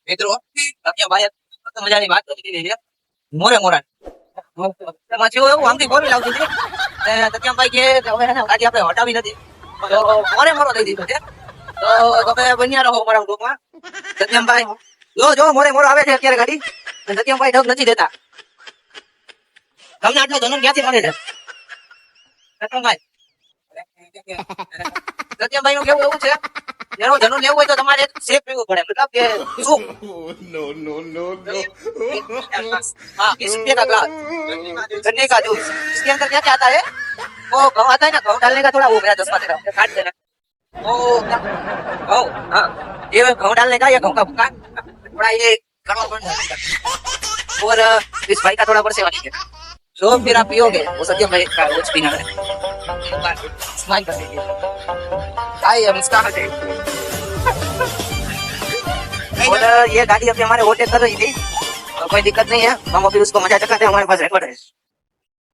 મિત્રો સત્યમ ભાઈ મજાની વાત કરી દીધી છે મોરે મોરા એમાં થયું એવું આમથી બોલી લાવતી હતી સત્યમભાઈ કે હવે ગાડી આપણે હટાવી નથી તો મોરે મોરો લઈ દીધો છે તો તમે બન્યા રહો મારા ગ્રુપમાં સત્યમભાઈ જો મોરે મોરો આવે છે અત્યારે ગાડી સત્યમભાઈ ઢગ નથી દેતા તમને આટલો જન્મ ક્યાંથી મળે છે સત્યમભાઈ નું કેવું એવું છે એનો જન્મ લેવું હોય તો તમારે શેક પીવું પડે મતલબ કે શું हाँ 20 रुपये का ग्लास गन्ने का जूस इसके अंदर क्या क्या आता है वो घઉં आता है ना घઉं डालने का थोड़ा वो मेरा 10 तेरा काट देना वो घઉं हाँ ये घउं डालने का ये घउं का भुक्का थोड़ा ये कड़वा बन और इस भाई का थोड़ा परसेवा है जो फिर आप पियोगे वो सत्यम भाई का रोज पीना है स्माइल कर दीजिए आइए मुस्कुराहट है और ये गाड़ी अभी हमारे ओवरटेक कर रही थी तो कोई दिक्कत नहीं है हम अभी उसको मजा चखाते हैं हमारे पास रिकॉर्ड है